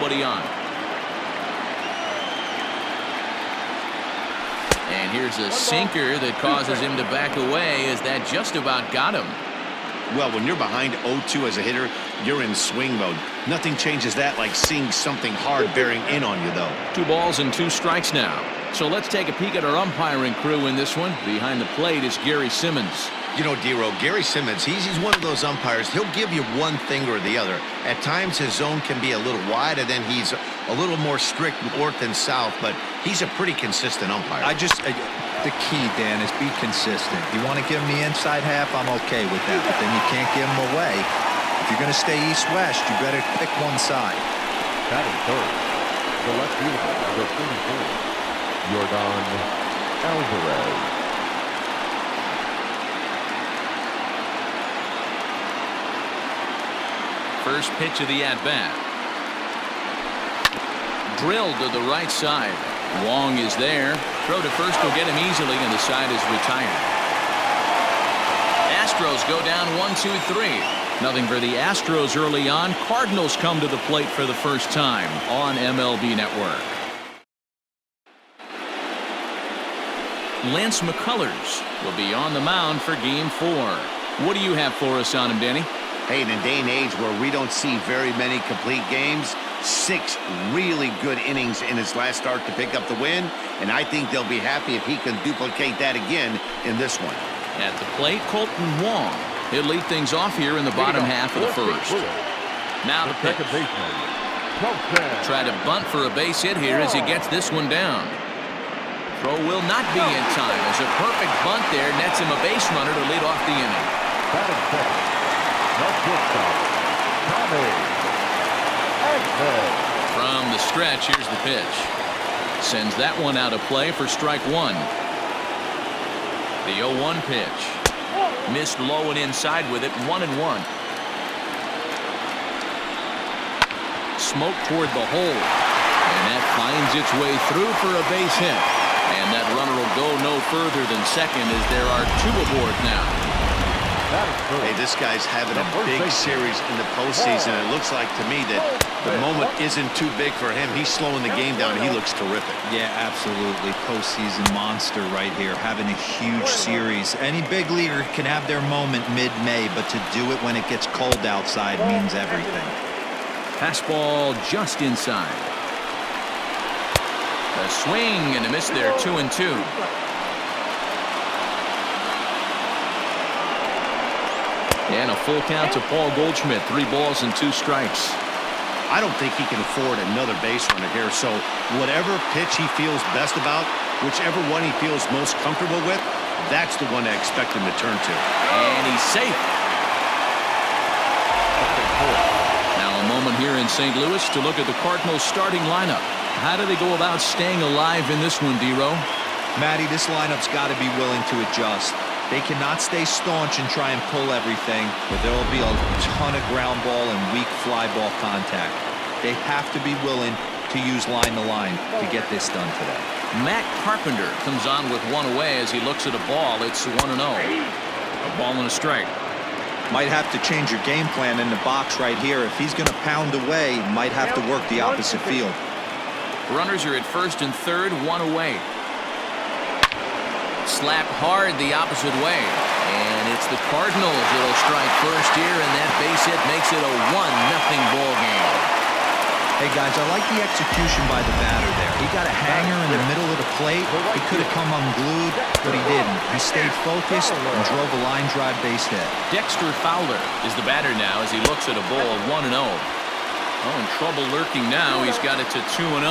nobody on. And here's a sinker that causes him to back away, as that just about got him. Well, when you're behind 0-2 as a hitter, you're in swing mode. Nothing changes that like seeing something hard bearing in on you, though. 2 balls and 2 strikes now. So let's take a peek at our umpiring crew in this one. Behind the plate is Gary Simmons. You know, D-Row, Gary Simmons, he's one of those umpires. He'll give you one thing or the other. At times, his zone can be a little wide, and then he's a little more strict north and south, but he's a pretty consistent umpire. The key, Dan, is be consistent. You want to give him the inside half, I'm okay with that, but then you can't give him away. If you're going to stay east-west, you better pick one side. Batting third, the left fielder, number 34, Yordan Alvarez. First pitch of the at-bat. Drilled to the right side. Wong is there. Throw to first will get him easily, and the side is retired. Astros go down 1-2-3. Nothing for the Astros early on. Cardinals come to the plate for the first time on MLB Network. Lance McCullers will be on the mound for Game 4. What do you have for us on him, Danny? Hey, in a day and age where we don't see very many complete games, 6 really good innings in his last start to pick up the win, and I think they'll be happy if he can duplicate that again in this one. At the plate, Colton Wong. He'll lead things off here in the bottom half of the first. Now the pitch. Try to bunt for a base hit here as he gets this one down. Throw will not be in time, as a perfect bunt there nets him a base runner to lead off the inning. From the stretch, here's the pitch. Sends that one out of play for strike 1. The 0-1 pitch. Missed low and inside with it, 1-1. Smoke toward the hole. And that finds its way through for a base hit. And that runner will go no further than second, as there are 2 aboard now. Hey, this guy's having a big series in the postseason. It looks like to me that the moment isn't too big for him. He's slowing the game down. He looks terrific. Yeah, absolutely. Postseason monster right here, having a huge series. Any big leaguer can have their moment mid-May, but to do it when it gets cold outside means everything. Fastball just inside. A swing and a miss there, 2-2. And a full count to Paul Goldschmidt. 3 balls and 2 strikes. I don't think he can afford another base runner here. So whatever pitch he feels best about, whichever one he feels most comfortable with, that's the one I expect him to turn to. And he's safe. Now a moment here in St. Louis to look at the Cardinals starting lineup. How do they go about staying alive in this one, D-Row? Matty, this lineup's got to be willing to adjust. They cannot stay staunch and try and pull everything, but there will be a ton of ground ball and weak fly ball contact. They have to be willing to use line-to-line to get this done today. Matt Carpenter comes on with 1 away as he looks at a ball. It's 1-0. A ball and a strike. Might have to change your game plan in the box right here. If he's going to pound away, might have to work the opposite field. Runners are at first and third, 1 away. Slapped hard the opposite way, and it's the Cardinals that'll strike first here, and that base hit makes it a 1-0 ball game. Hey guys, I like the execution by the batter there. He got a hanger in the middle of the plate. He could have come unglued, but he didn't. He stayed focused and drove a line drive base hit. Dexter Fowler is the batter now as he looks at a ball, 1-0. Oh, in trouble lurking now. He's got it to 2-0.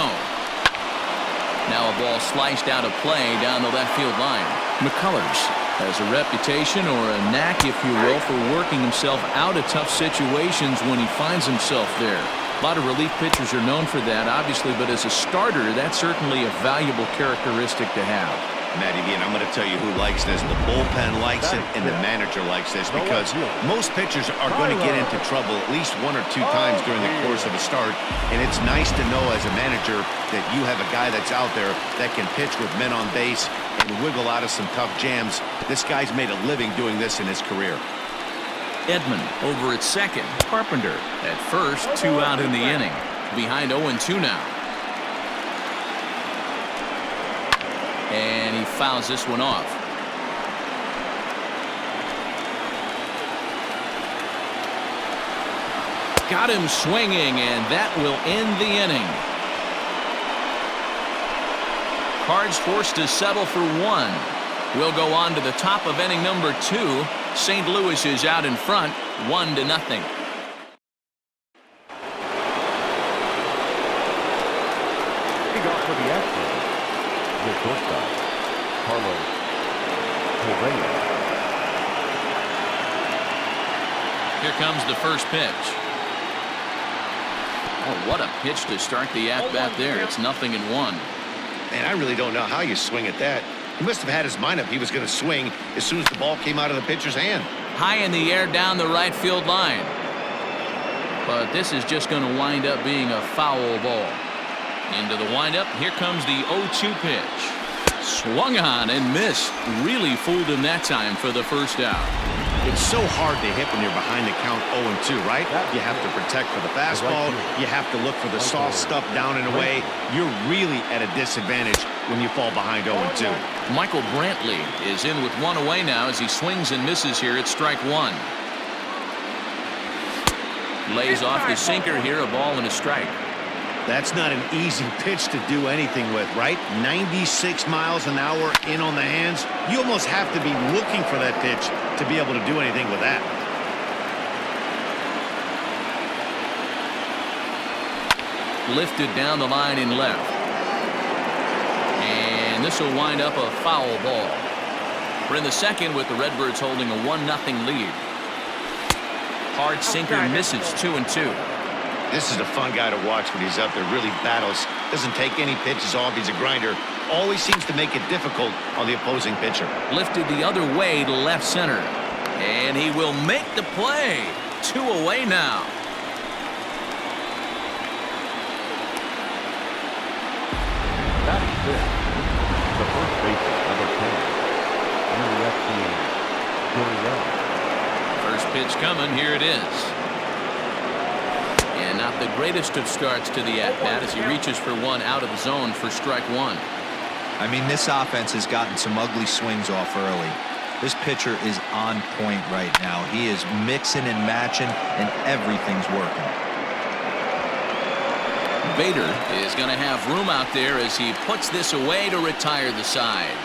Now a ball sliced out of play down the left field line. McCullers has a reputation, or a knack, if you will, for working himself out of tough situations when he finds himself there. A lot of relief pitchers are known for that, obviously, but as a starter, that's certainly a valuable characteristic to have. Matty V, and I'm going to tell you who likes this. The bullpen likes it, and the manager likes this, because most pitchers are going to get into trouble at least 1 or 2 times during the course of a start, and it's nice to know as a manager that you have a guy that's out there that can pitch with men on base and wiggle out of some tough jams. This guy's made a living doing this in his career. Edman over at second. Carpenter at first, 2 out in the inning. behind 0-2 now. And he fouls this one off. Got him swinging, and that will end the inning. Cards forced to settle for 1. We'll go on to the top of inning number 2. St. Louis is out in front, 1-0. Leading off for the Astros, the shortstop, Correa. Here comes the first pitch. Oh, what a pitch to start the at-bat there. It's 0-1. Man, I really don't know how you swing at that. He must have had his mind up he was going to swing as soon as the ball came out of the pitcher's hand. High in the air down the right field line. But this is just going to wind up being a foul ball. Into the windup. Here comes the 0-2 pitch. Swung on and missed. Really fooled him that time for the first out. It's so hard to hit when you're behind the count 0-2, right? You have to protect for the fastball. You have to look for the soft stuff down and away. You're really at a disadvantage when you fall behind 0-2. Michael Brantley is in with 1 away now as he swings and misses here at strike 1. Lays off the sinker here, a ball and a strike. That's not an easy pitch to do anything with, right? 96 miles an hour in on the hands. You almost have to be looking for that pitch to be able to do anything with that. Lifted down the line in left. And this will wind up a foul ball. We're in the second with the Redbirds holding a 1-0 lead. Hard sinker misses 2-2. This is a fun guy to watch when he's up there. Really battles. Doesn't take any pitches off. He's a grinder. Always seems to make it difficult on the opposing pitcher. Lifted the other way to left center. And he will make the play. 2 away now. Batting fifth, the first baseman, number 10, First pitch coming. Here it is. And not the greatest of starts to the at-bat as he reaches for one out of the zone for strike 1. I mean, this offense has gotten some ugly swings off early. This pitcher is on point right now. He is mixing and matching, and everything's working. Bader is going to have room out there as he puts this away to retire the side.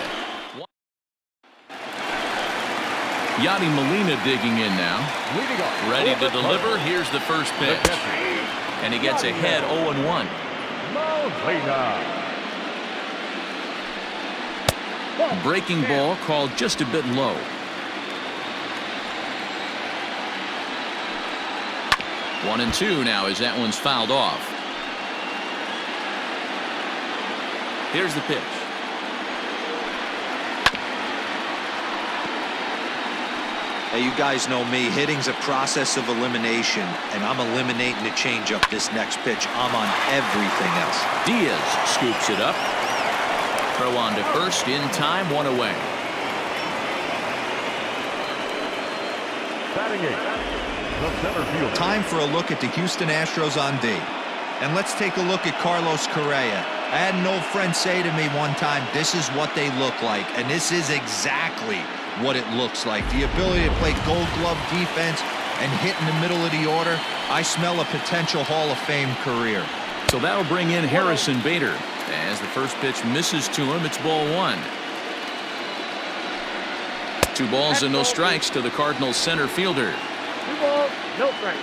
Yadi Molina digging in now. Ready to deliver. Here's the first pitch. And he gets ahead 0-1. Breaking ball called just a bit low. One and two now as that one's fouled off. Here's the pitch. Hey, you guys know me. Hitting's a process of elimination, and I'm eliminating the changeup this next pitch. I'm on everything else. Diaz scoops it up. Throw on to first in time, 1 away. Batting eighth, the center fielder. Time for a look at the Houston Astros on D. And let's take a look at Carlos Correa. I had an old friend say to me one time, this is what they look like, and this is exactly what it looks like. The ability to play gold glove defense and hit in the middle of the order. I smell a potential Hall of Fame career. So that'll bring in Harrison Bader. As the first pitch misses to him, it's ball 1. 2 balls and no strikes to the Cardinals center fielder. 2 balls, no strikes.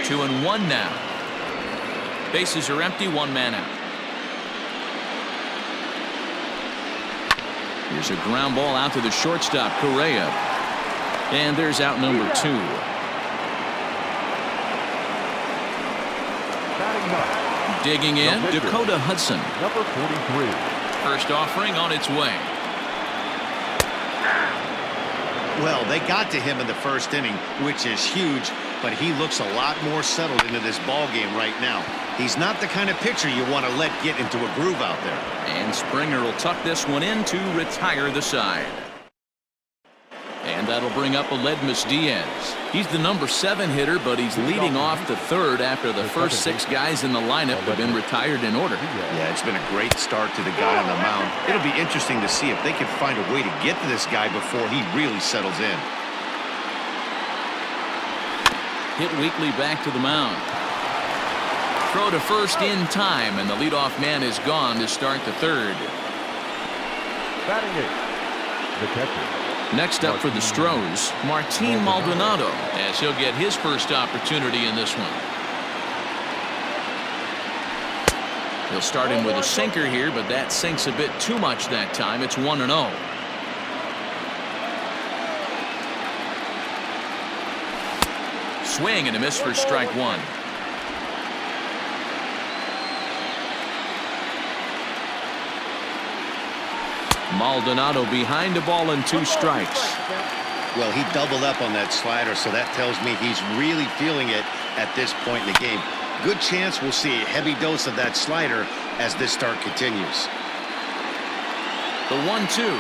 2-1 now. Bases are empty, 1 man out. Here's a ground ball out to the shortstop, Correa. And there's out number 2. Digging in, Dakota Hudson. Number 43. First offering on its way. Well, they got to him in the first inning, which is huge, but he looks a lot more settled into this ball game right now. He's not the kind of pitcher you want to let get into a groove out there. And Springer will tuck this one in to retire the side. And And that'll bring up Aledmus Diaz. He's the number 7 hitter, but he's leading off the third after the first 6 guys in the lineup have been retired in order. Yeah, it's been a great start to the guy on the mound. It'll be interesting to see if they can find a way to get to this guy before he really settles in. Hit weakly back to the mound. Throw to first in time, and the leadoff man is gone to start the third. Batting 8, the catcher. Next up for the Astros, Martin Maldonado, as he'll get his first opportunity in this one. He'll start him with a sinker here, but that sinks a bit too much that time. It's 1-0. Swing and a miss for strike 1. Maldonado behind the ball and 2 strikes. Well, he doubled up on that slider, so that tells me he's really feeling it at this point in the game. Good chance we'll see a heavy dose of that slider as this start continues. The 1-2.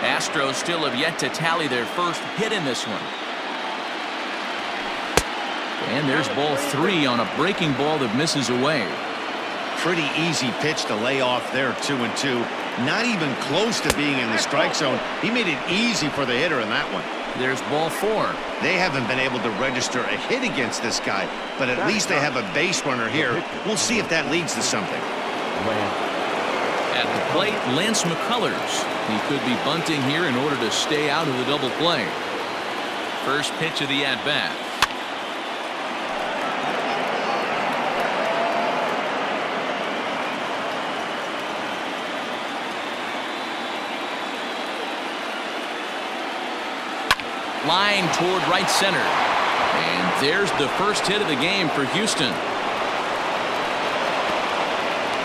Astros still have yet to tally their first hit in this one. And there's ball 3 on a breaking ball that misses away. Pretty easy pitch to lay off there, 2-2. Not even close to being in the strike zone. He made it easy for the hitter in that one. There's ball 4. They haven't been able to register a hit against this guy, but at least they have a base runner here. We'll see if that leads to something. At the plate, Lance McCullers. He could be bunting here in order to stay out of the double play. First pitch of the at-bat. Line toward right center. And there's the first hit of the game for Houston.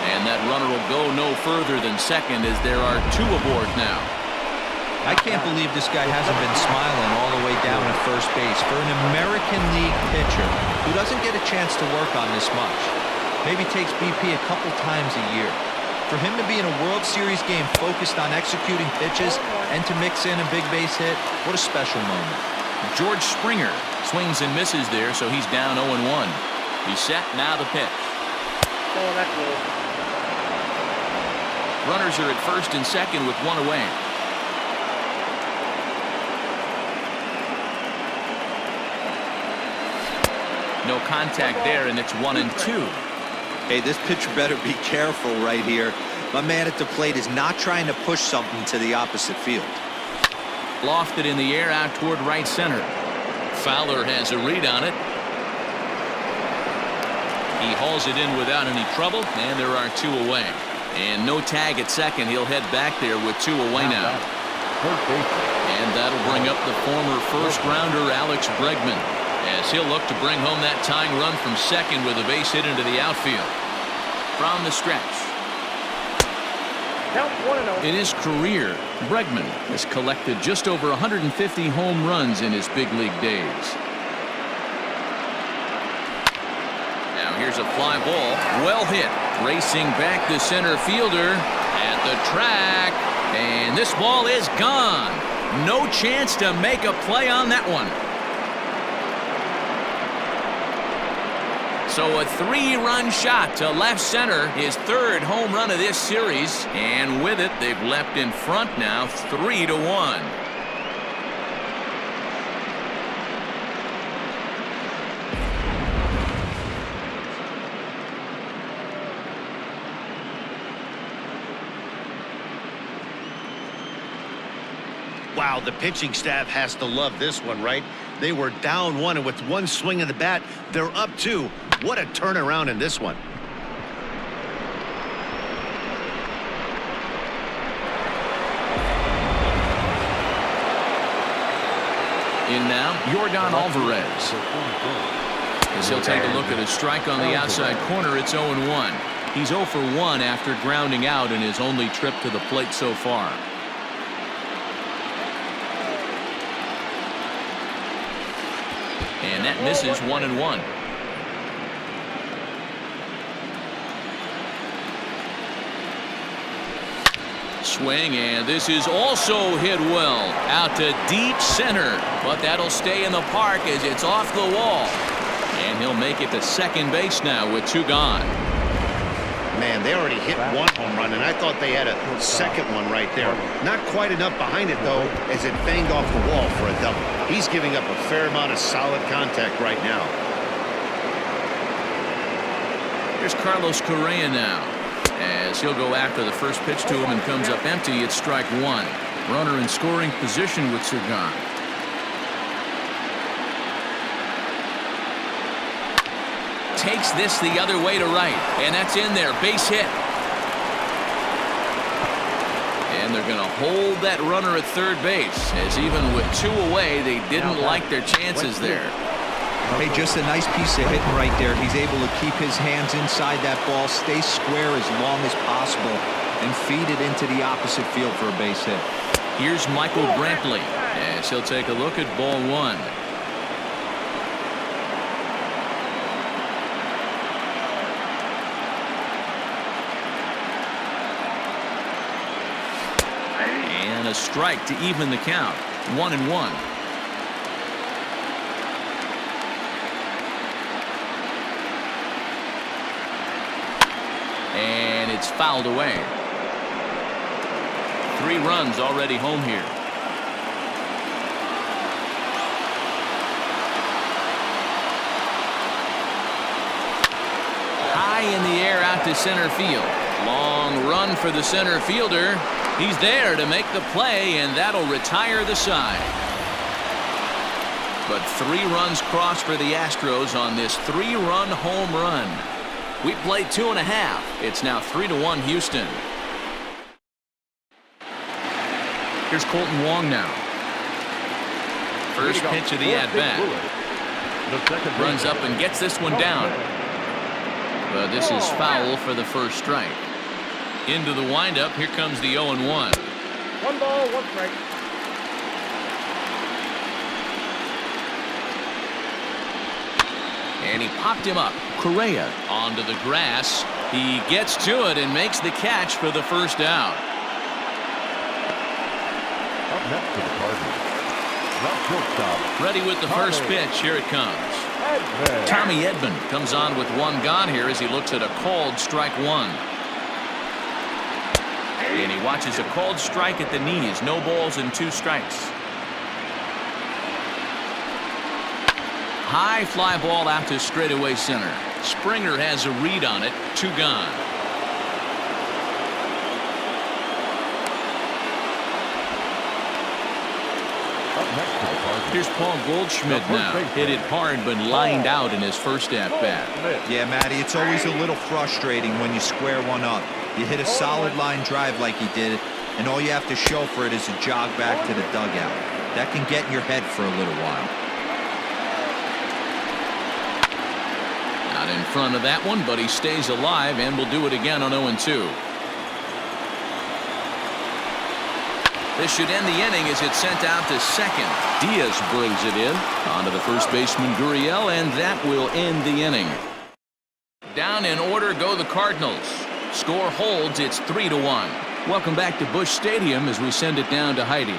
And that runner will go no further than second as there are 2 aboard now. I can't believe this guy hasn't been smiling all the way down at first base for an American League pitcher who doesn't get a chance to work on this much. Maybe takes BP a couple times a year. For him to be in a World Series game focused on executing pitches and to mix in a big base hit, what a special moment. George Springer swings and misses there, so he's down 0-1. He's set, now the pitch. Oh, that's good. Runners are at first and second with 1 away. No contact there, and it's 1-2. Hey, this pitcher better be careful right here. My man at the plate is not trying to push something to the opposite field. Lofted in the air out toward right center. Fowler has a read on it. He hauls it in without any trouble, and there are 2 away. And no tag at second. He'll head back there with 2 away now. And that'll bring up the former first-rounder Alex Bregman, as he'll look to bring home that tying run from second with a base hit into the outfield. From the stretch. In his career, Bregman has collected just over 150 home runs in his big league days. Now here's a fly ball. Well hit. Racing back the center fielder at the track. And this ball is gone. No chance to make a play on that one. So a 3-run shot to left center, his 3rd home run of this series, and with it they've leapt in front now 3-1. Wow, the pitching staff has to love this one, right? They were down 1, and with 1 swing of the bat, they're up 2. What a turnaround in this one. In now, Yordan Alvarez. As he'll take a look at a strike on the outside corner, it's 0-1. He's 0 for 1 after grounding out in his only trip to the plate so far. And that misses 1-1. swing, and this is also hit well out to deep center, but that'll stay in the park as it's off the wall, and he'll make it to second base now with 2 gone. Man, they already hit 1 home run, and I thought they had a second one right there. Not quite enough behind it, though, as it banged off the wall for a double. He's giving up a fair amount of solid contact right now. Here's Carlos Correa now, as he'll go after the first pitch to him and comes up empty. It's strike 1. Runner in scoring position with 2 gone. Takes this the other way to right, and that's in there. Base hit. And they're going to hold that runner at third base, as even with 2 away, they didn't like their chances there. Hey, just a nice piece of hitting right there. He's able to keep his hands inside that ball, stay square as long as possible, and feed it into the opposite field for a base hit. Here's Michael Brantley, as he'll take a look at ball 1. And a strike to even the count. 1-1. And it's fouled away. 3 runs already home here. High in the air out to center field. Long run for the center fielder. He's there to make the play, and that'll retire the side. But 3 runs crossed for the Astros on this 3-run home run. We played 2.5. It's now 3-1 Houston. Here's Colton Wong now. First pitch of the at-bat. Runs up and gets this one down. But this is foul for the first strike. Into the windup. Here comes the 0-1. 1 ball, 1 strike. And he popped him up. Correa onto the grass. He gets to it and makes the catch for the first out. Up next to the Cardinals. Ready with the first pitch. Here it comes. Tommy Edman comes on with 1 gone here as he looks at a called strike 1. And he watches a called strike at the knees. No balls and 2 strikes. High fly ball out to straightaway center. Springer has a read on it. 2 gone. Here's Paul Goldschmidt now. Hit it hard but lined out in his first at-bat. Yeah, Matty, it's always a little frustrating when you square one up. You hit a solid line drive like he did, and all you have to show for it is a jog back to the dugout. That can get in your head for a little while. Not in front of that one, but he stays alive and will do it again on 0-2. This should end the inning as it's sent out to second. Diaz brings it in onto the first baseman Gurriel, and that will end the inning. Down in order go the Cardinals. Score holds. It's 3-1. Welcome back to Busch Stadium as we send it down to Heidi.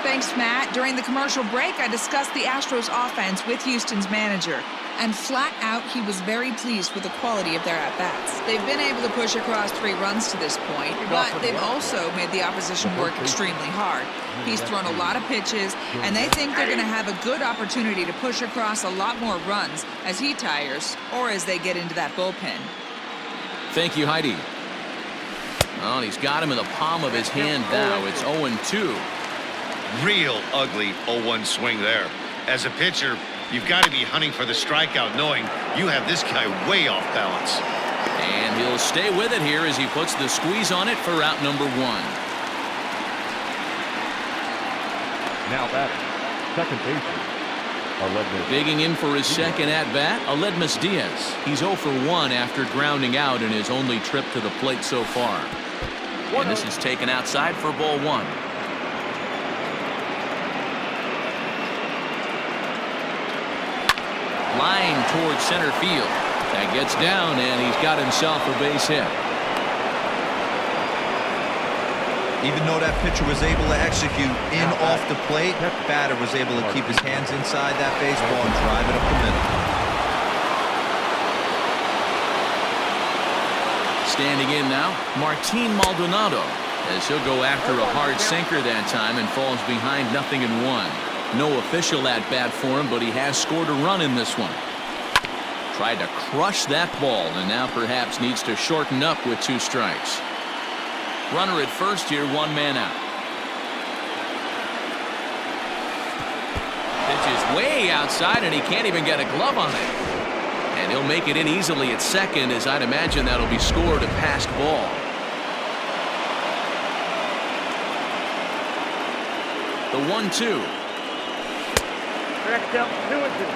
Thanks, Matt. During the commercial break, I discussed the Astros offense with Houston's manager. And flat out, he was very pleased with the quality of their at-bats. They've been able to push across 3 runs to this point, but they've also made the opposition work extremely hard. He's thrown a lot of pitches, and they think they're going to have a good opportunity to push across a lot more runs as he tires or as they get into that bullpen. Thank you, Heidi. Oh, and he's got him in the palm of his hand now. It's 0-2. Real ugly 0-1 swing there. As a pitcher, you've got to be hunting for the strikeout, knowing you have this guy way off balance. And he'll stay with it here as he puts the squeeze on it for route number 1. Now batting, second baseman, Aledmys. Digging in for his second at-bat, Aledmys Diaz. He's 0 for 1 after grounding out in his only trip to the plate so far. And this is taken outside for ball 1. Line towards center field. That gets down, and he's got himself a base hit. Even though that pitcher was able to execute in off the plate, batter was able to keep his hands inside that baseball and drive it up the middle. Standing in now, Martin Maldonado, as he'll go after a hard sinker that time and falls behind 0-1. No official at bat for him, but he has scored a run in this one. Tried to crush that ball and now perhaps needs to shorten up with 2 strikes. Runner at first here, 1 man out. Pitch is way outside and he can't even get a glove on it. And he'll make it in easily at second, as I'd imagine that'll be scored a passed ball. The 1-2.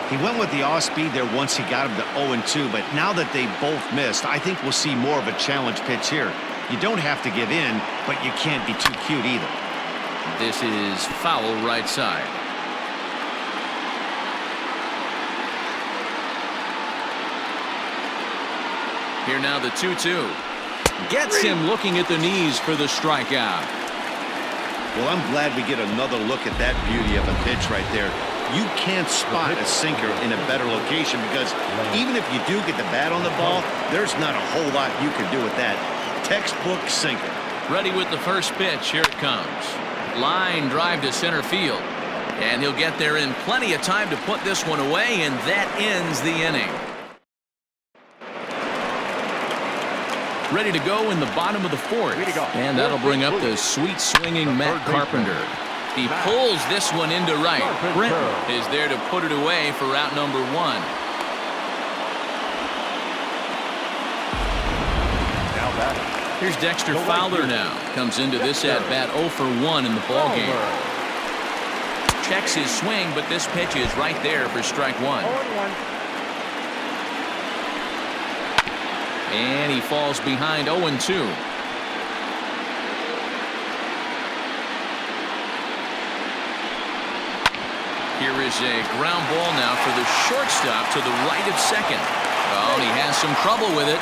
He went with the off speed there once he got him to 0-2, but now that they both missed, I think we'll see more of a challenge pitch here. You don't have to give in, but you can't be too cute either. This is foul right side. Here now the 2-2. Gets him looking at the knees for the strikeout. Well, I'm glad we get another look at that beauty of a pitch right there. You can't spot a sinker in a better location because even if you do get the bat on the ball, there's not a whole lot you can do with that. Textbook sinker. Ready with the first pitch. Here it comes. Line drive to center field. And he'll get there in plenty of time to put this one away, and that ends the inning. Ready to go in the bottom of the 4th. And that'll bring up the sweet swinging Matt Carpenter. He pulls this one into right. Brent is there to put it away for out number 1. Now batting. Here's Dexter Fowler now. Comes into this at-bat 0 for 1 in the ballgame. Checks his swing, but this pitch is right there for strike 1. And he falls behind 0-2. Here is a ground ball now for the shortstop to the right of second. Oh, and he has some trouble with it.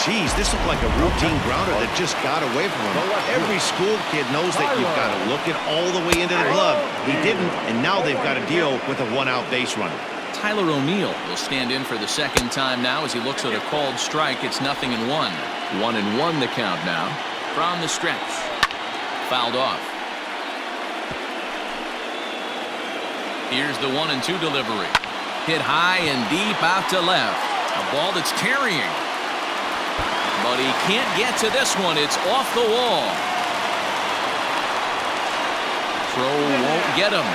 Jeez, this looked like a routine grounder that just got away from him. Every school kid knows that you've got to look it all the way into the glove. He didn't, and now they've got to deal with a 1-out base runner. Tyler O'Neill will stand in for the second time now as he looks at a called strike. It's 0-1. 1-1 the count now. From the stretch. Fouled off. Here's the 1-2 delivery. Hit high and deep out to left. A ball that's carrying. But he can't get to this one. It's off the wall. Throw won't get him.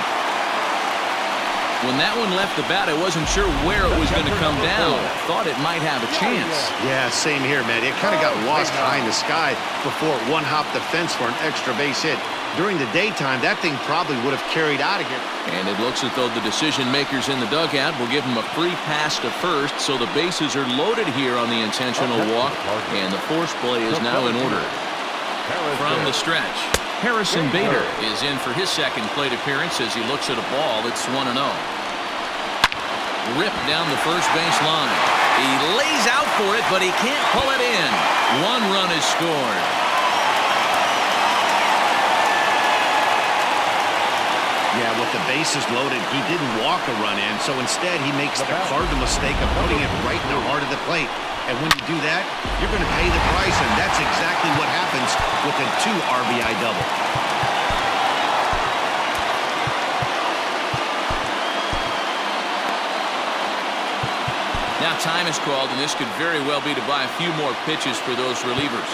When that one left the bat, I wasn't sure where it was going to come down. Thought it might have a chance. Yeah, same here, man. It kind of got lost high in the sky before it one-hopped the fence for an extra base hit. During the daytime, that thing probably would have carried out of here. And it looks as though the decision makers in the dugout will give him a free pass to first, so the bases are loaded here on the intentional walk, and the force play is now in order. From the stretch, Harrison Bader is in for his second plate appearance as he looks at a ball that's 1-0. Ripped down the first base line. He lays out for it, but he can't pull it in. 1 run is scored. Yeah, with the bases loaded, he didn't walk a run in, so instead he makes the cardinal mistake of putting it right in the heart of the plate. And when you do that, you're going to pay the price, and that's exactly what happens with a 2 RBI double. Now time is called, and this could very well be to buy a few more pitches for those relievers.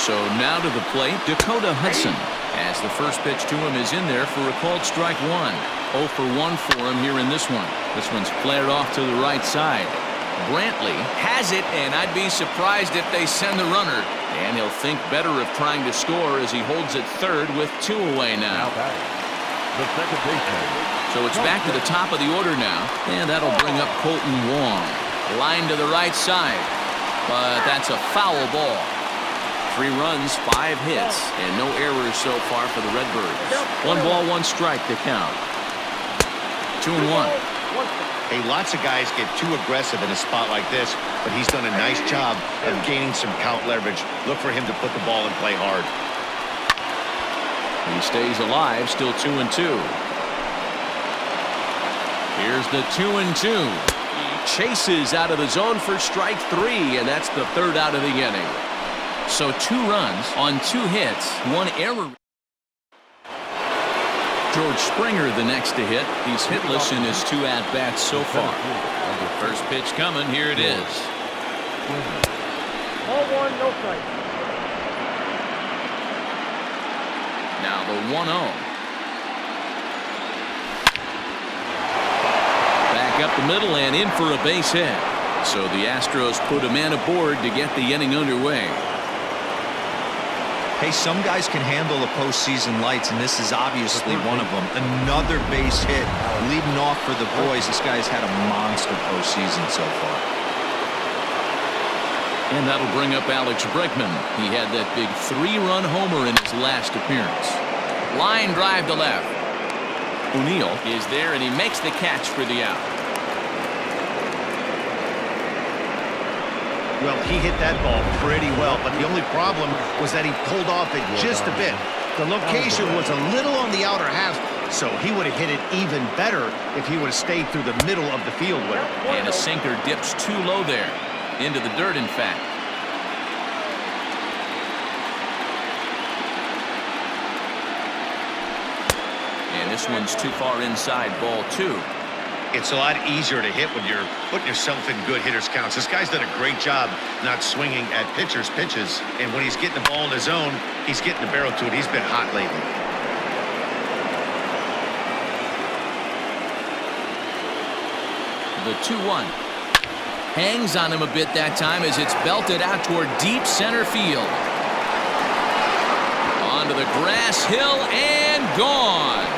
So now to the plate, Dakota Hudson, as the first pitch to him is in there for a called strike 1. 0 for 1 for him here in this one. This one's flared off to the right side. Brantley has it, and I'd be surprised if they send the runner. And he'll think better of trying to score as he holds it third with 2 away now. The second baseman. So it's back to the top of the order now, and that'll bring up Colton Wong. Line to the right side, but that's a foul ball. 3 runs, 5 hits, and no errors so far for the Redbirds. 1 ball, 1 strike to count. 2-1. Hey, lots of guys get too aggressive in a spot like this, but he's done a nice job of gaining some count leverage. Look for him to put the ball and play hard. He stays alive, still 2-2. Here's the 2-2. He chases out of the zone for strike 3, and that's the third out of the inning. So 2 runs on 2 hits, 1 error. George Springer the next to hit. He's hitless in his 2 at-bats so far. First pitch coming. Here it is. 0-1, no strike. Now the 1-0. Back up the middle and in for a base hit. So the Astros put a man aboard to get the inning underway. Hey, some guys can handle the postseason lights, and this is obviously one of them. Another base hit leading off for the boys. This guy's had a monster postseason so far. And that'll bring up Alex Bregman. He had that big 3-run homer in his last appearance. Line drive to left. O'Neill is there, and he makes the catch for the out. Well, he hit that ball pretty well, but the only problem was that he pulled off it just a bit. The location was a little on the outer half, so he would have hit it even better if he would have stayed through the middle of the field with it. And a sinker dips too low there. Into the dirt, in fact. And this one's too far inside, ball 2. It's a lot easier to hit when you're putting yourself in good hitters' counts. This guy's done a great job not swinging at pitchers' pitches. And when he's getting the ball in his zone, he's getting the barrel to it. He's been hot lately. The 2-1. Hangs on him a bit that time as it's belted out toward deep center field. Onto the grass hill and gone.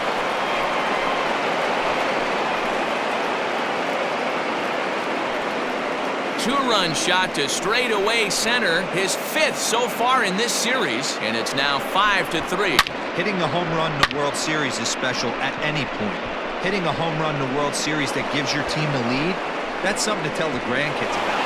Two-run shot to straightaway center, his 5th so far in this series, and it's now 5-3. Hitting a home run in the World Series is special at any point. Hitting a home run in the World Series that gives your team a lead, that's something to tell the grandkids about.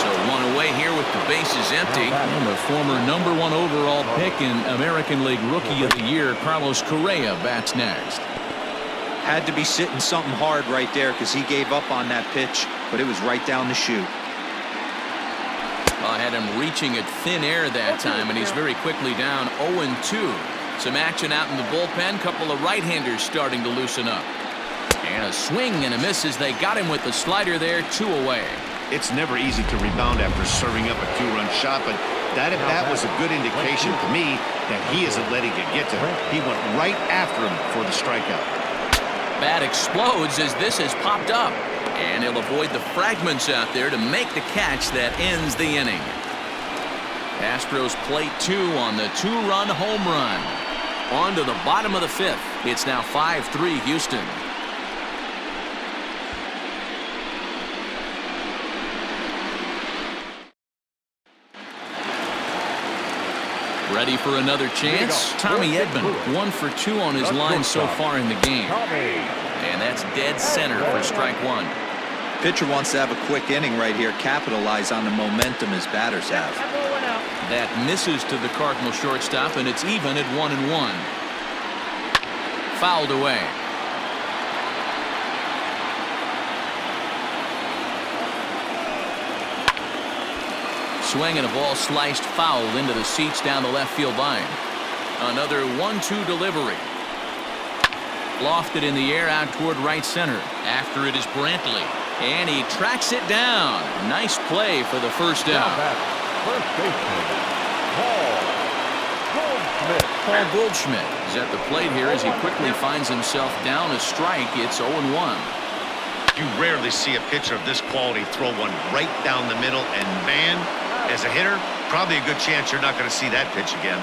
So 1 away here with the bases empty. And the former #1 overall pick in American League Rookie of the Year, Carlos Correa, bats next. Had to be sitting something hard right there because he gave up on that pitch, but it was right down the chute. Well, I had him reaching at thin air that time, and he's very quickly down 0-2. Some action out in the bullpen. Couple of right-handers starting to loosen up. And a swing and a miss as they got him with the slider there, 2 away. It's never easy to rebound after serving up a 2-run shot, but that at-bat was a good indication to me that he isn't letting it get to him. He went right after him for the strikeout. Bat explodes as this has popped up. And he'll avoid the fragments out there to make the catch that ends the inning. Astros plate 2 on the 2-run home run. On to the bottom of the 5th. It's now 5-3 Houston. Ready for another chance? Tommy Edman, 1 for 2 on his line so far in the game. And that's dead center for strike 1. Pitcher wants to have a quick inning right here, capitalize on the momentum his batters have. That misses to the Cardinal shortstop, and it's even at 1-1. Fouled away. Swing and a ball sliced foul into the seats down the left field line. Another 1-2 delivery. Lofted in the air out toward right center. After it is Brantley. And he tracks it down. Nice play for the first out. First baseman, Paul Goldschmidt. Paul Goldschmidt is at the plate here as he quickly finds himself down a strike. It's 0-1. You rarely see a pitcher of this quality throw one right down the middle, and man, as a hitter, probably a good chance you're not going to see that pitch again.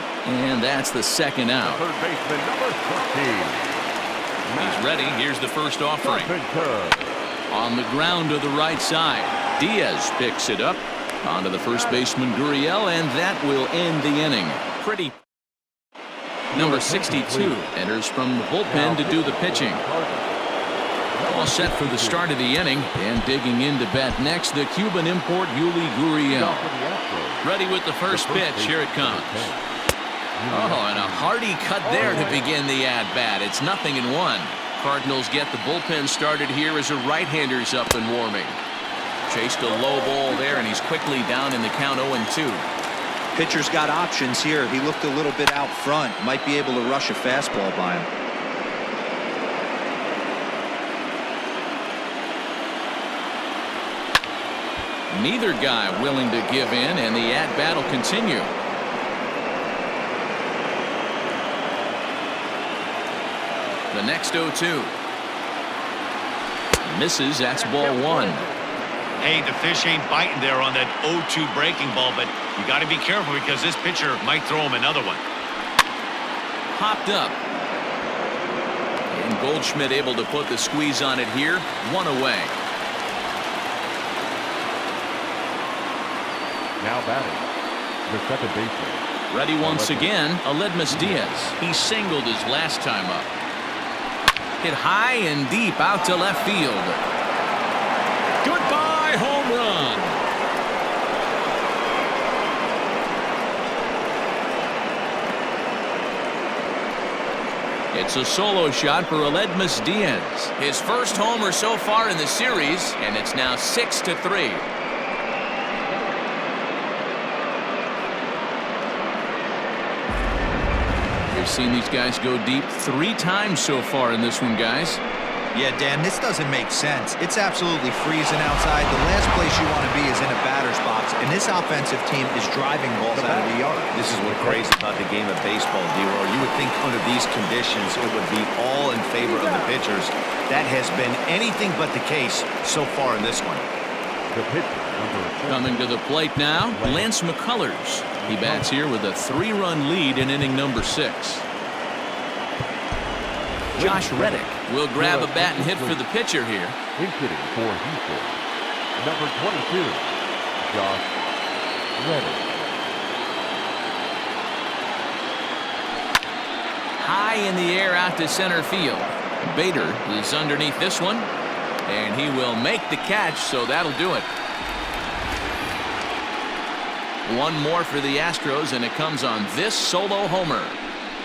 And that's the second out. Third baseman, number 13. He's ready. Here's the first offering. On the ground to the right side. Diaz picks it up. Onto the first baseman, Gurriel, and that will end the inning. Pretty. Number 62 enters from the bullpen to do the pitching. All set for the start of the inning, and digging in to bat next, the Cuban import Yuli Gurriel. Ready with the first pitch. Here it comes. Oh, and a hearty cut there to begin the at-bat. It's 0-1. Cardinals get the bullpen started here as a right-hander's up and warming. Chased a low ball there, and he's quickly down in the count 0-2. Pitcher's got options here. He looked a little bit out front. Might be able to rush a fastball by him. Neither guy willing to give in, and the at-bat will continue. The next 0-2. Misses. That's ball one. Hey, the fish ain't biting there on that 0-2 breaking ball, but you got to be careful because this pitcher might throw him another one. Hopped up. And Goldschmidt able to put the squeeze on it here. One away. Now batting, the second baseman. Ready once again, Aledmus Diaz. He singled his last time up. Hit high and deep out to left field. Goodbye, home run. It's a solo shot for Aledmus Diaz. His first homer so far in the series, and it's now 6-3. We've seen these guys go deep 3 times so far in this one, guys. Yeah, Dan, this doesn't make sense. It's absolutely freezing outside. The last place you want to be is in a batter's box, and this offensive team is driving balls out of the yard. This is what's crazy about the game of baseball, D-Roy. You would think under these conditions it would be all in favor of the pitchers. That has been anything but the case so far in this one. The pitcher, Coming to the plate now, Lance McCullers. He bats here with a 3-run lead in inning number 6. Josh Reddick will grab a bat and hit for the pitcher here. in hitting for Houston, number 22, Josh Reddick. High in the air out to center field. Bader is underneath this one, and he will make the catch, so that'll do it. One more for the Astros, and it comes on this solo homer.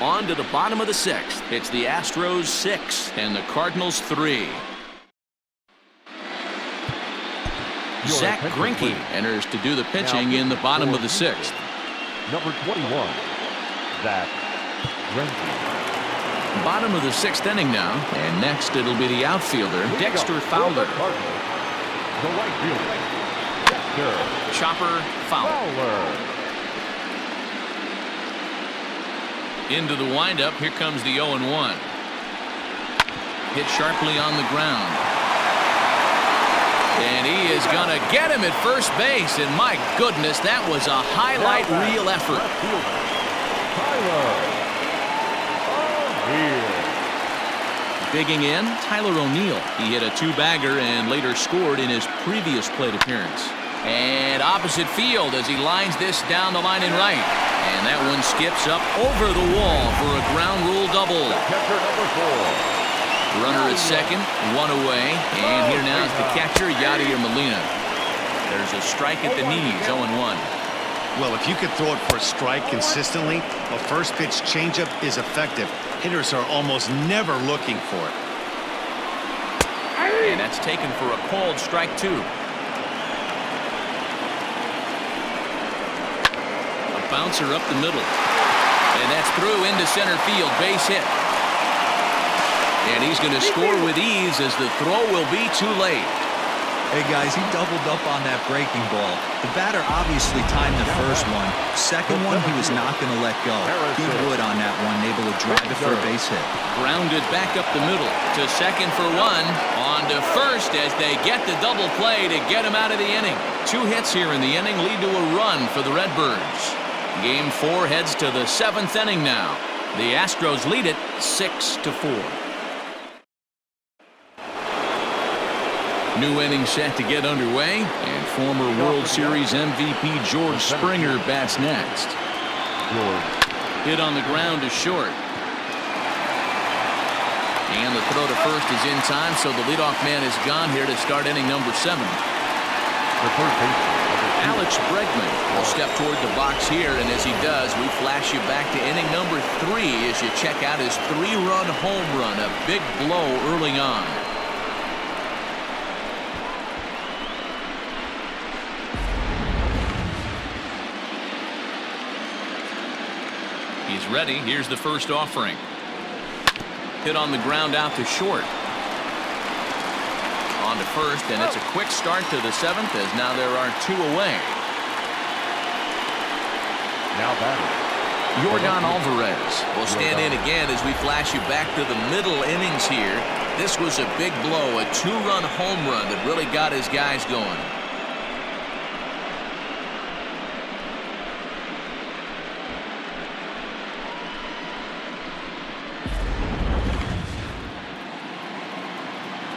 On to the bottom of the 6th. It's the Astros 6 and the Cardinals 3. Zach Greinke enters to do the pitching in the bottom of the 6th. Number 21, Zach Greinke. Bottom of the 6th inning now, and next it'll be the outfielder Dexter Fowler. The right fielder, Dexter Chopper Fowler. Fowler. Into the windup. Here comes the 0-1. Hit sharply on the ground. And he is going to get him at first base. And my goodness, that was a highlight reel effort. Digging in, Tyler O'Neill. He hit a 2-bagger and later scored in his previous plate appearance. And opposite field as he lines this down the line in right. And that one skips up over the wall for a ground rule double. Catcher number 4. Runner at second, one away. And here now is the catcher, Yadier Molina. There's a strike at the knees, 0-1. Well, if you could throw it for a strike consistently, a first pitch changeup is effective. Hitters are almost never looking for it. And that's taken for a called strike 2. Bouncer up the middle, and that's through into center field. Base hit, and he's going to score with ease as the throw will be too late. Hey guys, he doubled up on that breaking ball. The batter obviously timed the first one. Second one, he was not going to let go. Good wood on that one, able to drive it for a base hit. Grounded back up the middle to second for one. On to first as they get the double play to get him out of the inning. 2 hits here in the inning lead to a run for the Redbirds. Game 4 heads to the 7th inning now. The Astros lead it 6-4. New inning set to get underway, and former World Series MVP George Springer bats next. Hit on the ground to short. And the throw to first is in time, so the leadoff man is gone here to start inning number 7. The third baseman, Alex Bregman will step toward the box here, and as he does, we flash you back to inning number 3 as you check out his 3-run home run, a big blow early on. He's ready. Here's the first offering. Hit on the ground out to short. On to first, and it's a quick start to the 7th as now there are 2 away. now batting. Yordan Alvarez will stand in again as we flash you back to the middle innings here. This was a big blow, a 2-run home run that really got his guys going.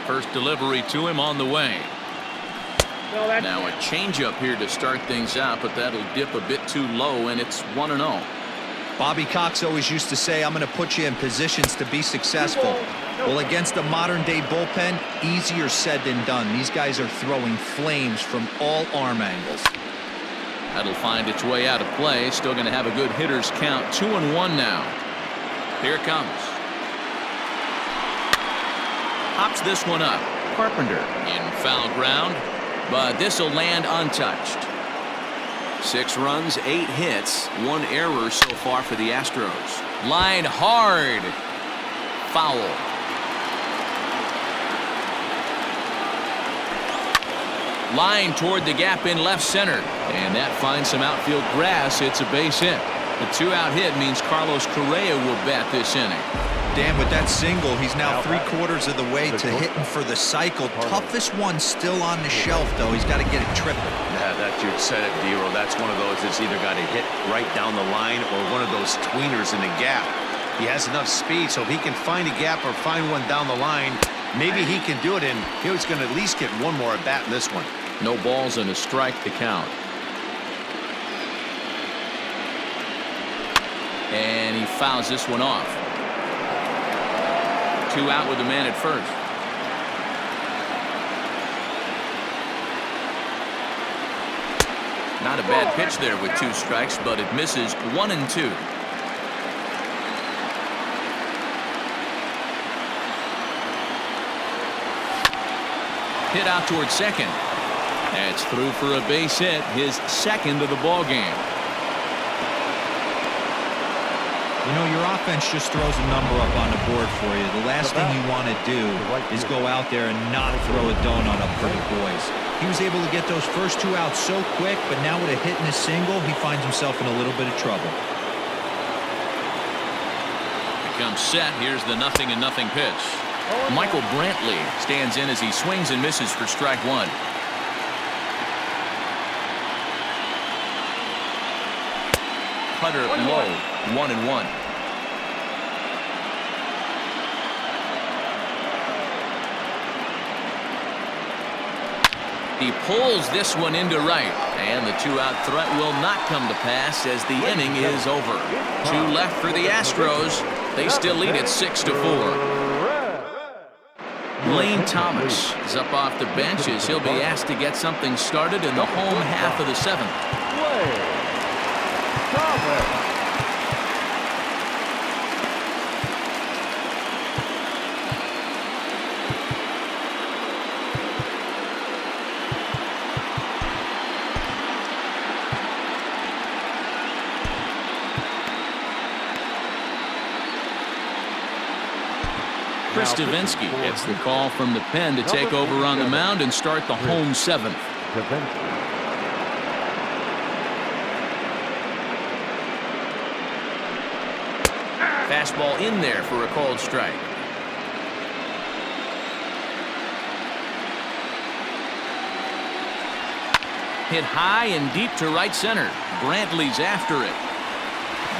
First delivery to him on the way. Now a changeup here to start things out, but that'll dip a bit too low, and it's 1-0. Bobby Cox always used to say, I'm going to put you in positions to be successful. Well, against a modern-day bullpen, easier said than done. These guys are throwing flames from all arm angles. That'll find its way out of play. Still going to have a good hitter's count. 2-1 now. Here it comes. Hops this one up. Carpenter in foul ground, but this will land untouched. 6 runs, 8 hits, 1 error so far for the Astros. Line hard. Foul. Line toward the gap in left center, and that finds some outfield grass. It's a base hit. The 2-out hit means Carlos Correa will bat this inning. Dan, with that single, he's now 3/4 of the way to hitting for the cycle. Toughest one still on the shelf, though. He's got to get it triple. Yeah, that you said it, D-Roll. That's one of those that's either got to hit right down the line or one of those tweeners in the gap. He has enough speed, so if he can find a gap or find one down the line, maybe he can do it, and he's going to at least get one more at bat in this one. No balls and a strike to count. And he fouls this one off. 2 out with a man at first. Not a bad pitch there with 2 strikes, but it misses 1 and 2. Hit out towards second. That's through for a base hit, his 2nd of the ball game. You know, your offense just throws a number up on the board for you. The last thing you want to do is go out there and not throw a donut up for the boys. He was able to get those first 2 outs so quick, but now with a hit and a single, he finds himself in a little bit of trouble. Becomes set. Here's the 0-0 pitch. Michael Brantley stands in as he swings and misses for strike 1. Cutter low, 1-1. He pulls this one into right, and the 2-out threat will not come to pass as the inning is over. 2 left for the Astros. They still lead it 6-4. Lane Thomas is up off the bench as he'll be asked to get something started in the home half of the 7th. Chris Davinsky gets the call from the pen to take over on the mound and start the home 7th. Fastball in there for a called strike. Hit high and deep to right center. Brantley's after it,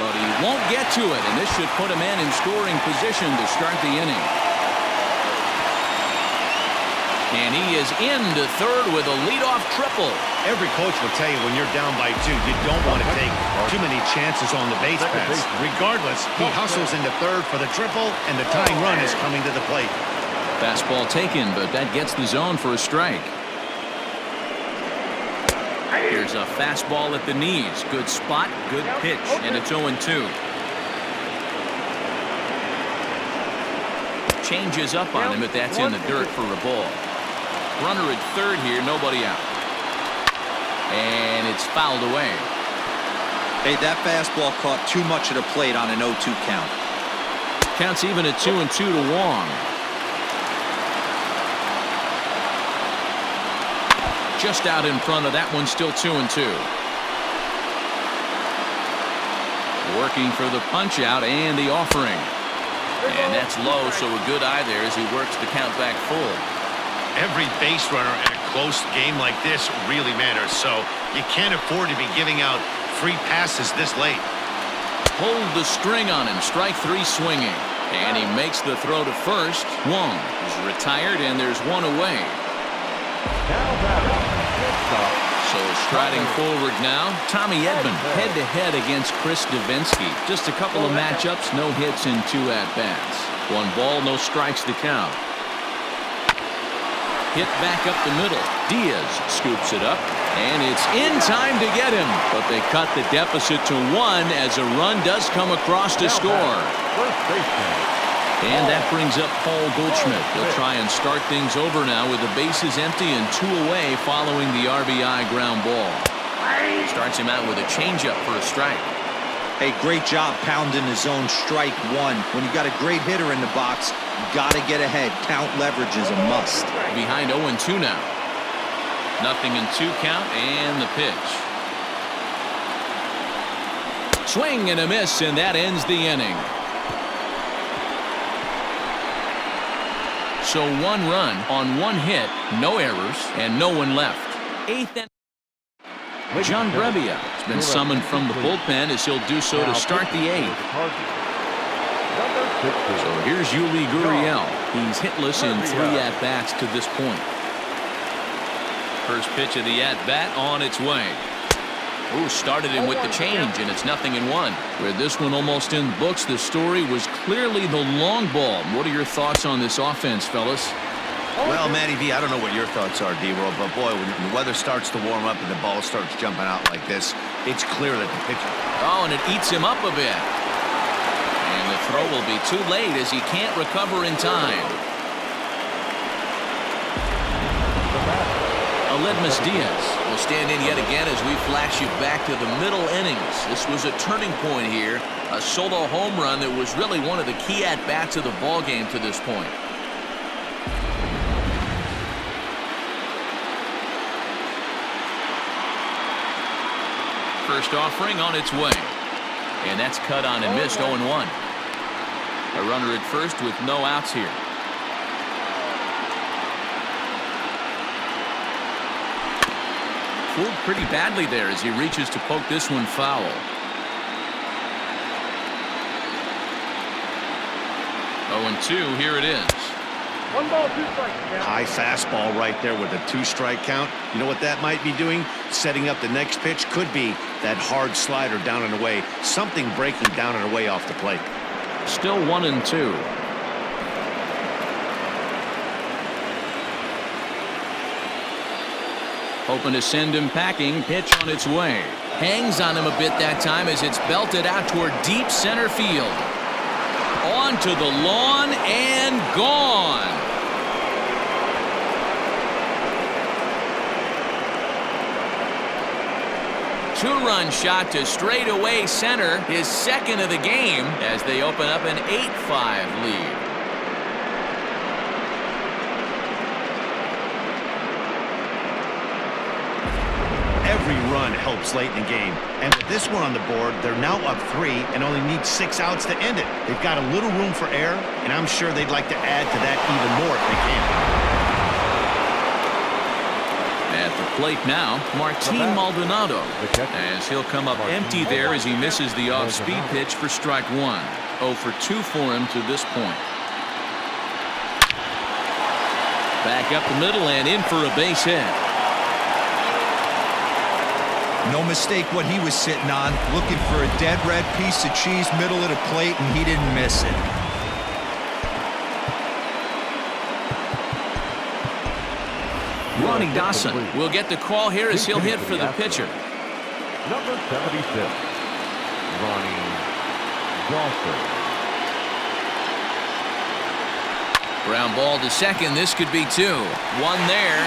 but he won't get to it, and this should put a man in scoring position to start the inning. And he is into third with a leadoff triple. Every coach will tell you when you're down by 2, you don't want to take too many chances on the base paths. Regardless, he hustles into third for the triple, and the tying run is coming to the plate. Fastball taken, but that gets the zone for a strike. Here's a fastball at the knees. Good spot, good pitch, and it's 0-2. Changes up on him, but that's in the dirt for a ball. Runner at third here, nobody out. And it's fouled away. Hey, that fastball caught too much of the plate on an 0-2 count. Counts even at 2-2 to Wong. Just out in front of that one, still 2-2. Working for the punch out and the offering. And that's low, so a good eye there as he works the count back full. Every base runner in a close game like this really matters, so you can't afford to be giving out free passes this late. Hold the string on him. Strike 3 swinging. And he makes the throw to first. Wong is retired, and there's one away. So striding forward now, Tommy Edman head-to-head against Chris Davinsky. Just a couple of matchups, no hits and 2 at-bats. 1 ball, no strikes to count. Hit back up the middle. Diaz scoops it up, and it's in time to get him. But they cut the deficit to 1 as a run does come across to score. And that brings up Paul Goldschmidt. He'll try and start things over now with the bases empty and 2 away following the RBI ground ball. Starts him out with a changeup for a strike. Hey, great job pounding the zone strike 1. When you got a great hitter in the box, got to get ahead. Count leverage is a must. Behind 0-2 now. 0-2 count and the pitch. Swing and a miss, and that ends the inning. So 1 run on 1 hit, no errors, and no one left. 8th inning. John Brebbia has been summoned from the bullpen as he'll do so to start the 8th. So here's Yuli Gurriel. He's hitless in 3 at-bats to this point. First pitch of the at-bat on its way. Ooh, started him with the change, and it's 0-1. With this one almost in the books, the story was clearly the long ball. What are your thoughts on this offense, fellas? Well, Matty V, I don't know what your thoughts are, D-World, but boy, when the weather starts to warm up and the ball starts jumping out like this, it's clear that the pitcher... Oh, and it eats him up a bit. And the throw will be too late as he can't recover in time. Aledmus Diaz will stand in yet again as we flash you back to the middle innings. This was a turning point here. A solo home run that was really one of the key at-bats of the ball game to this point. First offering on its way. And that's cut on and missed. 0-1. A runner at first with no outs here. Fooled pretty badly there as he reaches to poke this one foul. Oh, and 2, here it is. 1 ball, 2 strikes. High fastball right there with a 2-strike count. You know what that might be doing? Setting up the next pitch. Could be that hard slider down and away. Something breaking down and away off the plate. Still 1-2. Hoping to send him packing. Pitch on its way. Hangs on him a bit that time as it's belted out toward deep center field. On to the lawn and gone. Two-run shot to straightaway center, his second of the game, as they open up an 8-5 lead. Every run helps late in the game. And with this one on the board, they're now up 3 and only need 6 outs to end it. They've got a little room for error, and I'm sure they'd like to add to that even more if they can. At the plate now, Martin Maldonado, as he'll come up empty there as he misses the off-speed pitch for strike 1. 0 for 2 for him to this point. Back up the middle and in for a base hit. No mistake what he was sitting on, looking for a dead red piece of cheese middle of the plate, and he didn't miss it. Ronnie Dawson will get the call here as he'll hit for the pitcher. Number 76, Ronnie Dawson. Ground ball to second. This could be two. One there.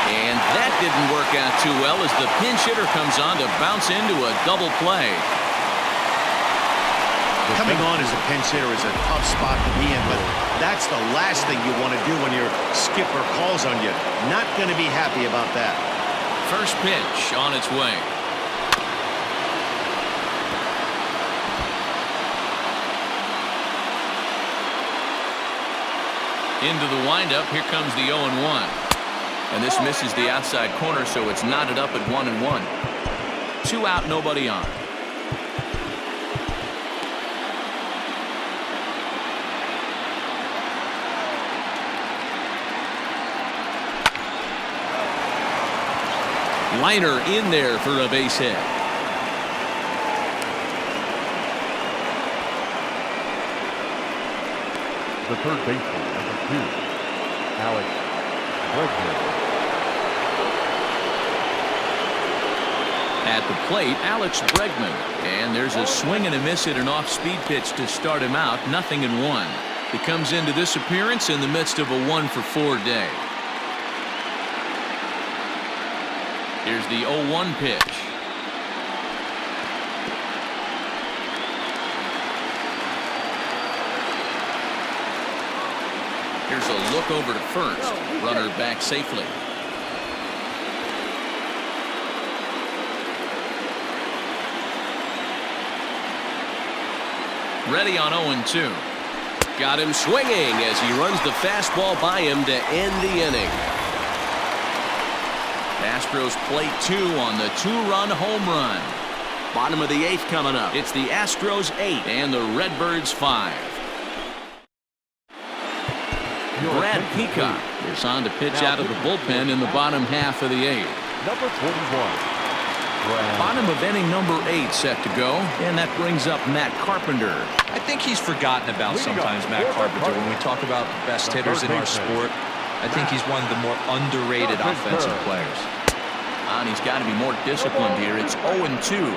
And that didn't work out too well as the pinch hitter comes on to bounce into a double play. Coming on as a pinch hitter is a tough spot to be in, but that's the last thing you want to do when your skipper calls on you. Not going to be happy about that. First pitch on its way. Into the windup. Here comes the 0-1. And this misses the outside corner, so it's knotted up at 1-1. 2 out, nobody on. Liner in there for a base hit. The third baseman, number 2, Alex Bregman. At the plate, Alex Bregman. And there's a swing and a miss at an off-speed pitch to start him out. 0-1. He comes into this appearance in the midst of a 1-for-4 day. Here's the 0-1 pitch. Here's a look over to first. Runner back safely. Ready on 0-2. Got him swinging as he runs the fastball by him to end the inning. Astros plate 2 on the 2-run home run. Bottom of the 8th coming up. It's the Astros 8 and the Redbirds 5. Brad Peacock is on to pitch out of the bullpen in the bottom half of the 8th. Number 41. Bottom of inning number 8 set to go, and that brings up Matt Carpenter. I think he's forgotten about sometimes, Matt Carpenter. When we talk about best hitters in our sport, I think he's one of the more underrated offensive players. And he's got to be more disciplined here. It's 0-2.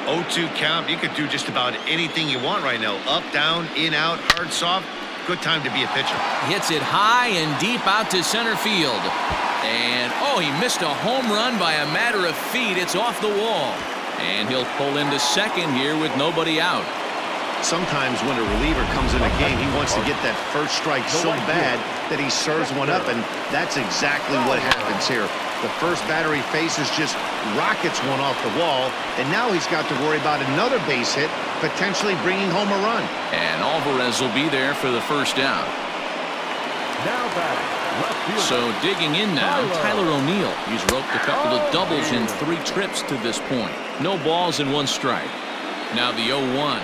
0-2 count. You could do just about anything you want right now. Up, down, in, out, hard, soft. Good time to be a pitcher. Hits it high and deep out to center field. And, oh, he missed a home run by a matter of feet. It's off the wall. And he'll pull into second here with nobody out. Sometimes when a reliever comes in a game, he wants to get that first strike so bad that he serves one up, and that's exactly what happens here. The first batter he faces just rockets one off the wall, and now he's got to worry about another base hit, potentially bringing home a run. And Alvarez will be there for the first down. Now back. So digging in now, Tyler O'Neill. He's roped a couple of doubles in 3 trips to this point. No balls and 1 strike. Now the 0-1.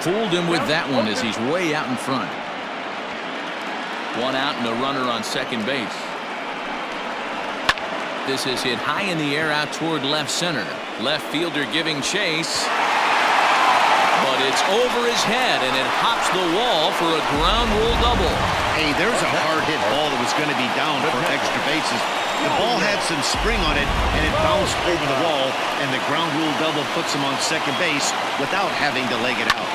Fooled him with that one as he's way out in front. 1 out and a runner on second base. This is hit high in the air out toward left center. Left fielder giving chase. But it's over his head and it hops the wall for a ground rule double. Hey, there's a hard hit ball that was going to be down for extra bases. The ball had some spring on it and it bounced over the wall, and the ground rule double puts him on second base without having to leg it out.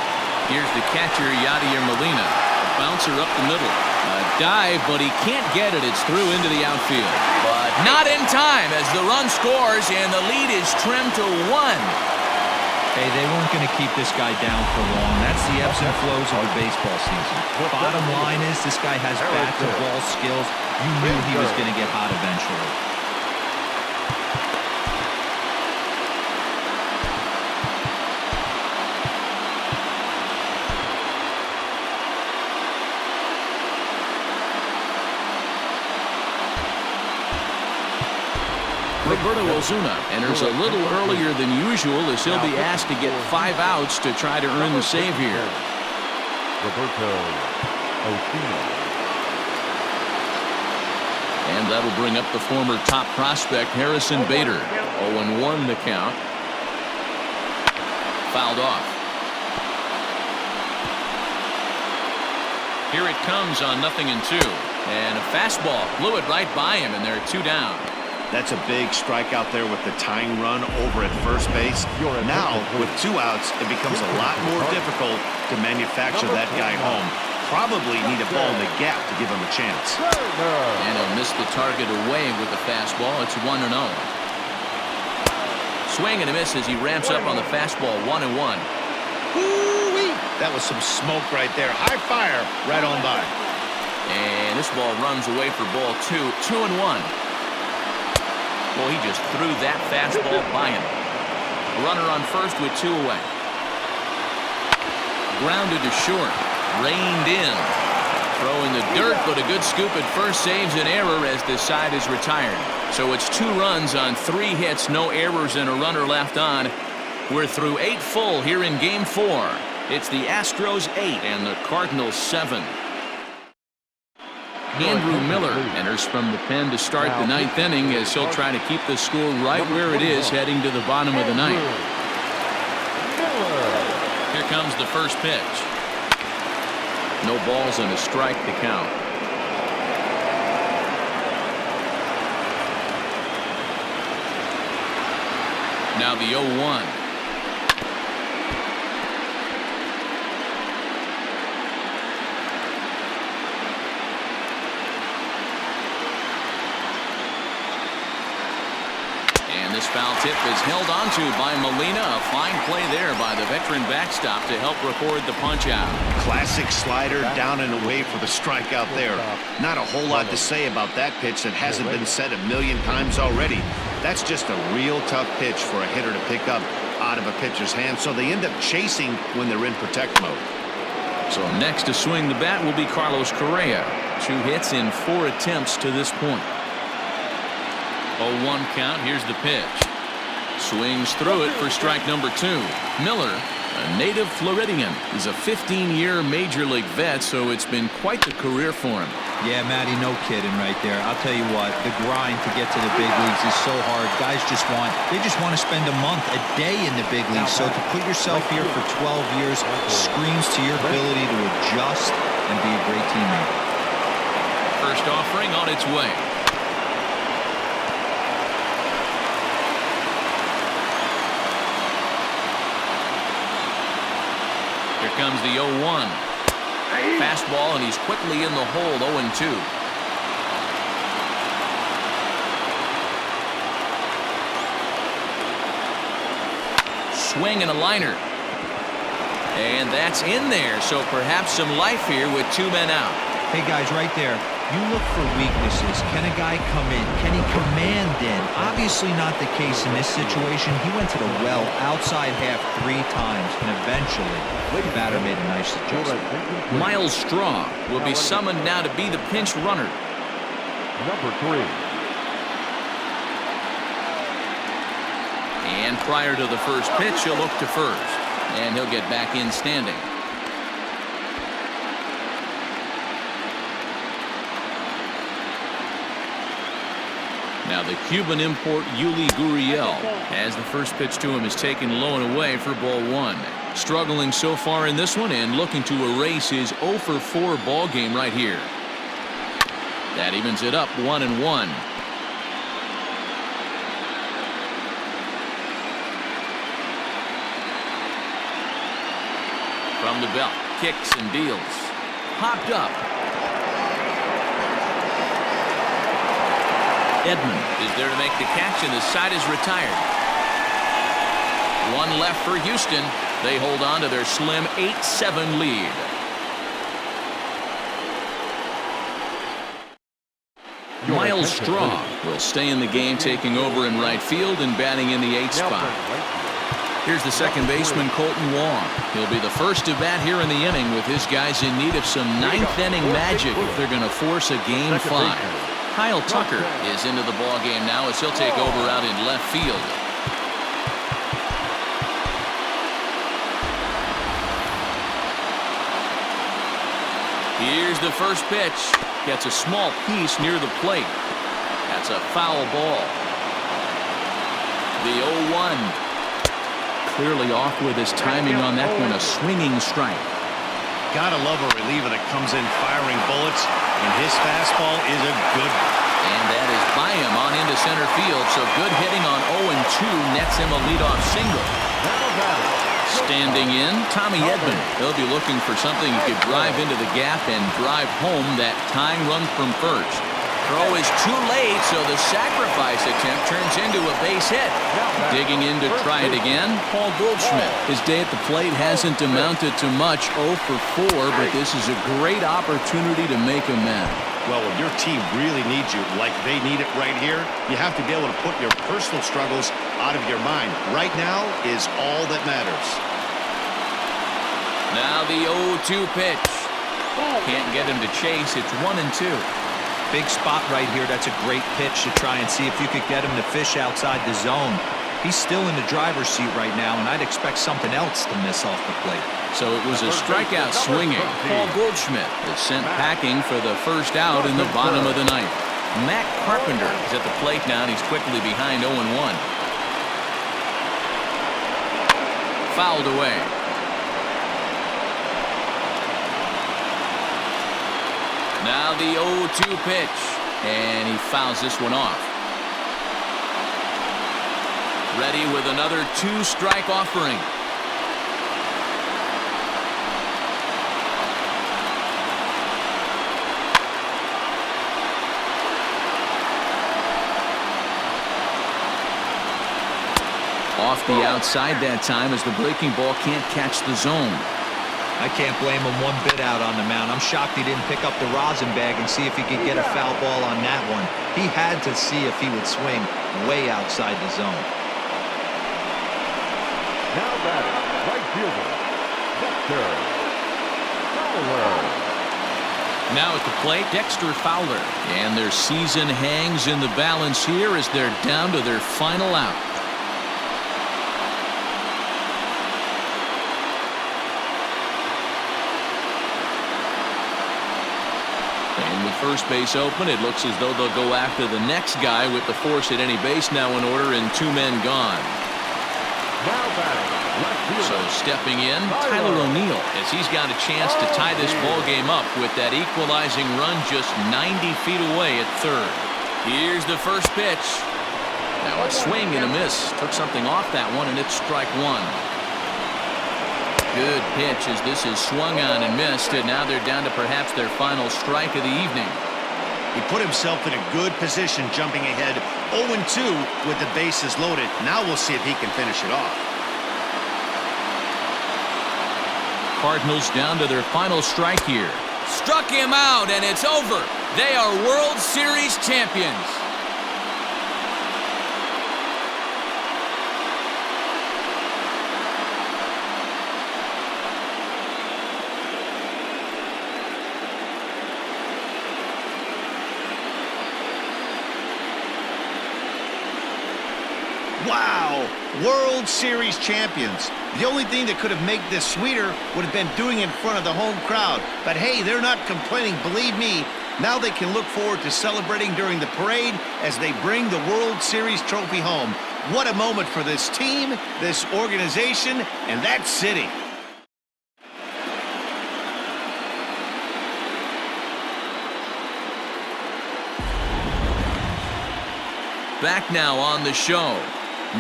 Here's the catcher, Yadier Molina. A bouncer up the middle. A dive, but he can't get it. It's through into the outfield. But not in time as the run scores and the lead is trimmed to 1. Hey, they weren't going to keep this guy down for long. That's the ebbs and flows of the baseball season. Bottom line is this guy has bat-to-ball skills. You knew he was going to get hot eventually. Roberto Ozuna enters a little earlier than usual as he'll be asked to get 5 outs to try to earn the save here. Roberto Ozuna. And that'll bring up the former top prospect Harrison Bader. 0-1 the count. Fouled off. Here it comes on 0-2. And a fastball blew it right by him, and they're 2 down. That's a big strike out there with the tying run over at first base. Now, with 2 outs, it becomes a lot more difficult to manufacture that guy home. Probably need a ball in the gap to give him a chance. And he'll miss the target away with the fastball. It's 1-0. Swing and a miss as he ramps up on the fastball. 1-1. Woo-wee! That was some smoke right there. High fire right on by. And this ball runs away for ball 2. 2-1. Well, he just threw that fastball by him. Runner on first with 2 away. Grounded to short. Reined in. Throw in the dirt, but a good scoop at first saves an error as this side is retired. So it's 2 runs on 3 hits, no errors, and a runner left on. We're through 8 full here in Game 4. It's the Astros 8 and the Cardinals 7. Andrew Miller enters from the pen to start the 9th inning as he'll try to keep the score right where it is heading to the bottom of the 9th. Here comes the first pitch. No balls and a strike to count. Now the 0-1. This foul tip is held onto by Molina. A fine play there by the veteran backstop to help record the punch out. Classic slider down and away for the strikeout there. Not a whole lot to say about that pitch that hasn't been said a million times already. That's just a real tough pitch for a hitter to pick up out of a pitcher's hand, so they end up chasing when they're in protect mode. So next to swing the bat will be Carlos Correa. 2 hits in 4 attempts to this point. 0-1 count. Here's the pitch. Swings through it for strike number 2. Miller, a native Floridian, is a 15-year Major League vet, so it's been quite the career for him. Yeah, Matty, no kidding right there. I'll tell you what, the grind to get to the big leagues is so hard. Guys just want to spend a month, a day in the big leagues. So to put yourself here for 12 years screams to your ability to adjust and be a great teammate. First offering on its way. Here comes the 0-1. Fastball, and he's quickly in the hole. 0-2. Swing and a liner. And that's in there, so perhaps some life here with 2 men out. Hey, guys, right there. You look for weaknesses. Can a guy come in? Can he command in? Obviously not the case in this situation. He went to the well outside half 3 times, and eventually the batter made a nice adjustment. Miles Straw will be summoned now to be the pinch runner. Number 3. And prior to the first pitch, he'll look to first. And he'll get back in standing. Now the Cuban import Yuli Gurriel, as the first pitch to him is taken low and away for ball 1. Struggling so far in this one and looking to erase his 0-for-4 ball game right here. That evens it up 1-1. From the belt, kicks and deals. Hopped up. Edman is there to make the catch, and the side is retired. 1 left for Houston. They hold on to their slim 8-7 lead. Miles Straw will stay in the game, taking over in right field and batting in the 8th spot. Here's the second baseman, Colton Wong. He'll be the first to bat here in the inning with his guys in need of some 9th inning magic if they're going to force a Game 5. Kyle Tucker is into the ball game now as he'll take over out in left field. Here's the first pitch. Gets a small piece near the plate. That's a foul ball. The 0-1. Clearly off with his timing on that one. A swinging strike. Gotta love a reliever that comes in firing bullets, and his fastball is a good one. And that is by him on into center field. So good hitting on 0-2 nets him a leadoff single. Standing in, Tommy Edman. He'll be looking for something he could drive into the gap and drive home that tying run from first. Throw is too late, so the sacrifice attempt turns into a base hit. Digging in to try it again, Paul Goldschmidt. His day at the plate hasn't amounted to much, 0 for 4, but this is a great opportunity to make amends. Well, when your team really needs you, like they need it right here, you have to be able to put your personal struggles out of your mind. Right now is all that matters. Now the 0-2 pitch. Can't get him to chase. It's 1-2. Big spot right here. That's a great pitch to try and see if you could get him to fish outside the zone. He's still in the driver's seat right now, and I'd expect something else to miss off the plate. So it was a strikeout swinging. Paul Goldschmidt is sent packing for the first out in the bottom of the ninth. Matt Carpenter is at the plate now, and he's quickly behind 0-1. Fouled away. Now the 0-2 pitch, and he fouls this one off. Ready with another 2-strike offering. Off the outside that time as the breaking ball can't catch the zone. I can't blame him one bit out on the mound. I'm shocked he didn't pick up the rosin bag and see if he could get a foul ball on that one. He had to see if he would swing way outside the zone. Now batting, right fielder, Dexter Fowler. Now at the plate, Dexter Fowler. And their season hangs in the balance here as they're down to their final out. First base open. It looks as though they'll go after the next guy with the force at any base now in order and 2 men gone. Now batting, left fielder. So stepping in, Tyler O'Neill, as he's got a chance to tie this ball game up with that equalizing run just 90 feet away at third. Here's the first pitch. Now a swing and a miss. Took something off that one, and it's strike one. Good pitch as this is swung on and missed, and now they're down to perhaps their final strike of the evening. He put himself in a good position jumping ahead 0-2 with the bases loaded. Now we'll see if he can finish it off. Cardinals down to their final strike here. Struck him out, and it's over. They are World Series champions. Wow! World Series champions. The only thing that could have made this sweeter would have been doing it in front of the home crowd. But hey, they're not complaining, believe me. Now they can look forward to celebrating during the parade as they bring the World Series trophy home. What a moment for this team, this organization, and that city. Back now on the show.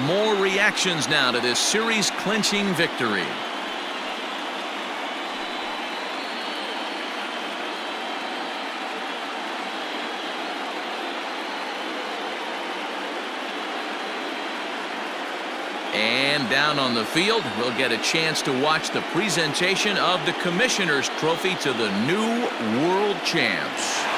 More reactions now to this series-clinching victory. And down on the field, we'll get a chance to watch the presentation of the Commissioner's Trophy to the new World Champs.